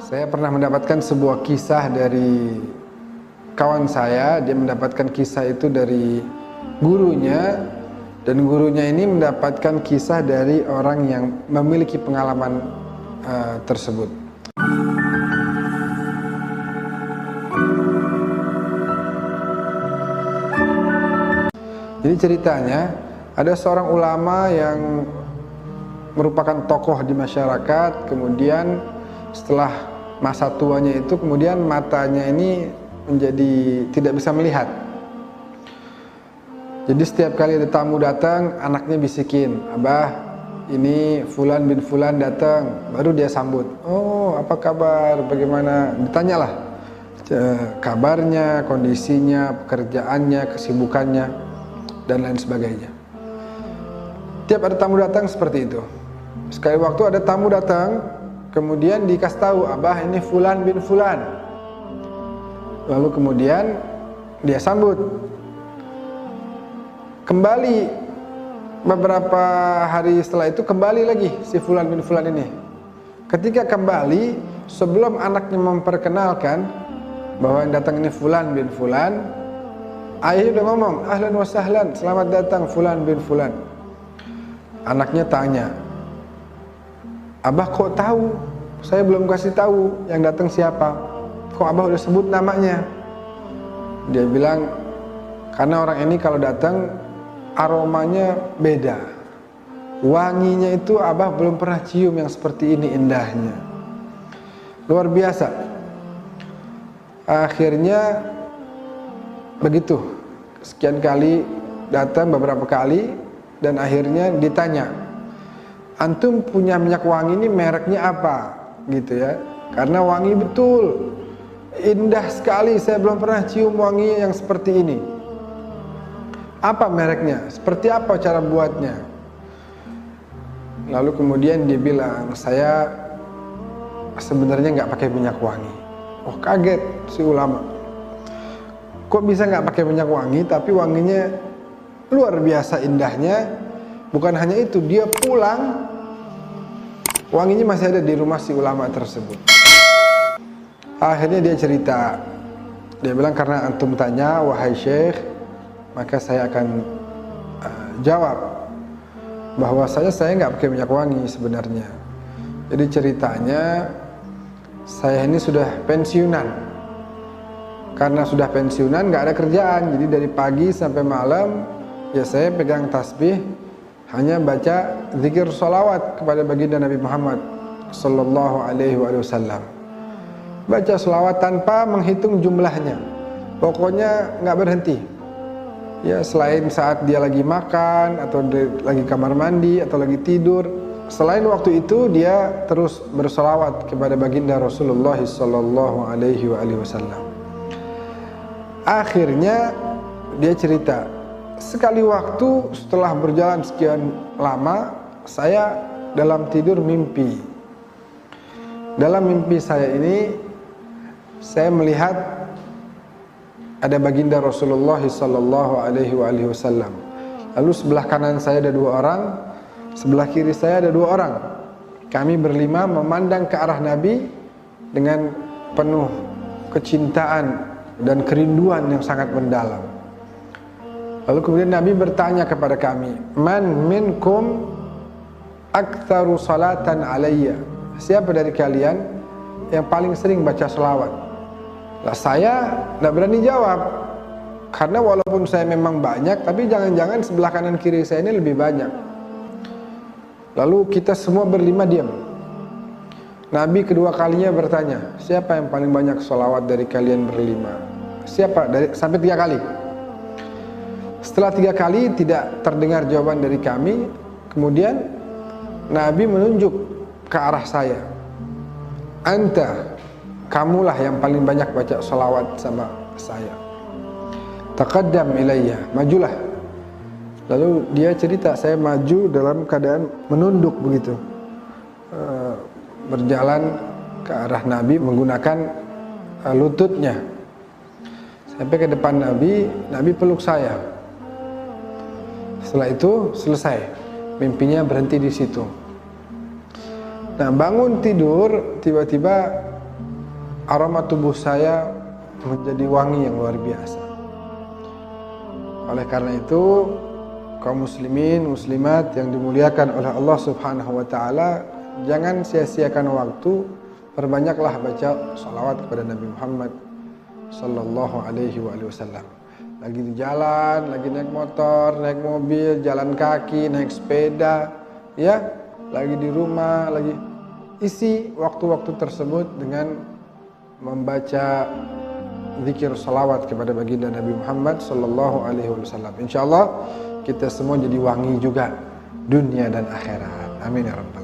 Saya pernah mendapatkan sebuah kisah dari kawan saya. Dia mendapatkan kisah itu dari gurunya, dan gurunya ini mendapatkan kisah dari orang yang memiliki pengalaman tersebut. Jadi ceritanya, ada seorang ulama yang merupakan tokoh di masyarakat. Kemudian setelah masa tuanya itu, kemudian matanya ini menjadi tidak bisa melihat. Jadi setiap kali ada tamu datang, anaknya bisikin, "Abah, ini Fulan bin Fulan datang." Baru dia sambut, "Oh, apa kabar? Bagaimana?" Ditanyalah kabarnya, kondisinya, pekerjaannya, kesibukannya, dan lain sebagainya. Tiap ada tamu datang seperti itu. Sekali waktu ada tamu datang, kemudian dikasih tahu, "Abah, ini Fulan bin Fulan." Lalu kemudian dia sambut. Kembali beberapa hari setelah itu, kembali lagi si Fulan bin Fulan ini. Ketika kembali, sebelum anaknya memperkenalkan bahwa yang datang ini Fulan bin Fulan, ayahnya udah ngomong, "Ahlan wa sahlan, selamat datang Fulan bin Fulan." Anaknya tanya, "Abah kok tahu? Saya belum kasih tahu yang datang siapa. Kok Abah udah sebut namanya?" Dia bilang, "Karena orang ini kalau datang aromanya beda. Wanginya itu Abah belum pernah cium yang seperti ini indahnya. Luar biasa." Akhirnya begitu. Sekian kali datang, beberapa kali, dan akhirnya ditanya, "Antum punya minyak wangi ini mereknya apa?" Gitu ya. Karena wangi betul, indah sekali, saya belum pernah cium wangi yang seperti ini. "Apa mereknya? Seperti apa cara buatnya?" Lalu kemudian dia bilang, "Saya sebenarnya nggak pakai minyak wangi." Oh, kaget si ulama. Kok bisa nggak pakai minyak wangi, tapi wanginya luar biasa indahnya. Bukan hanya itu, dia pulang, wanginya masih ada di rumah si ulama tersebut. Akhirnya dia cerita, dia bilang, "Karena antum tanya, wahai syekh, maka saya akan jawab bahwasanya saya nggak pakai minyak wangi sebenarnya. Jadi ceritanya, saya ini sudah pensiunan. Karena sudah pensiunan, nggak ada kerjaan. Jadi dari pagi sampai malam, ya saya pegang tasbih, hanya baca zikir sholawat kepada baginda Nabi Muhammad sallallahu alaihi wasallam. Baca sholawat tanpa menghitung jumlahnya. Pokoknya nggak berhenti. Ya, selain saat dia lagi makan, atau lagi kamar mandi, atau lagi tidur. Selain waktu itu, dia terus bersolawat kepada baginda Rasulullah sallallahu alaihi wasallam. Akhirnya dia cerita, sekali waktu setelah berjalan sekian lama, saya dalam tidur mimpi. Dalam mimpi saya ini, saya melihat ada baginda Rasulullah sallallahu alaihi wasallam. Lalu sebelah kanan saya ada 2 orang, sebelah kiri saya ada 2 orang. Kami berlima memandang ke arah Nabi dengan penuh kecintaan dan kerinduan yang sangat mendalam. Lalu kemudian Nabi bertanya kepada kami, "Man minkum aktsaru salatan alayya?" Siapa dari kalian yang paling sering baca selawat? Lah, saya tidak berani jawab, karena walaupun saya memang banyak, tapi jangan-jangan sebelah kanan kiri saya ini lebih banyak. Lalu kita semua berlima diam. Nabi kedua kalinya bertanya, "Siapa yang paling banyak sholawat dari kalian berlima?" Siapa? Sampai 3 kali. Setelah 3 kali tidak terdengar jawaban dari kami, kemudian Nabi menunjuk ke arah saya. "Anta, kamulah yang paling banyak baca sholawat sama saya. Taqaddam ilayya, majulah." Lalu dia cerita, saya maju dalam keadaan menunduk begitu, berjalan ke arah Nabi menggunakan lututnya. Sampai ke depan Nabi, Nabi peluk saya. Setelah itu selesai, mimpinya berhenti di situ. Nah, bangun tidur, tiba-tiba aroma tubuh saya menjadi wangi yang luar biasa. Oleh karena itu, kaum muslimin, muslimat yang dimuliakan oleh Allah Subhanahu wa taala, jangan sia-siakan waktu, perbanyaklah baca salawat kepada Nabi Muhammad sallallahu alaihi wasallam. Lagi di jalan, lagi naik motor, naik mobil, jalan kaki, naik sepeda, ya, lagi di rumah, lagi isi waktu-waktu tersebut dengan membaca zikir salawat kepada baginda Nabi Muhammad sallallahu alaihi wasallam. Insyaallah kita semua jadi wangi juga dunia dan akhirat. Amin ya rabbal alamin.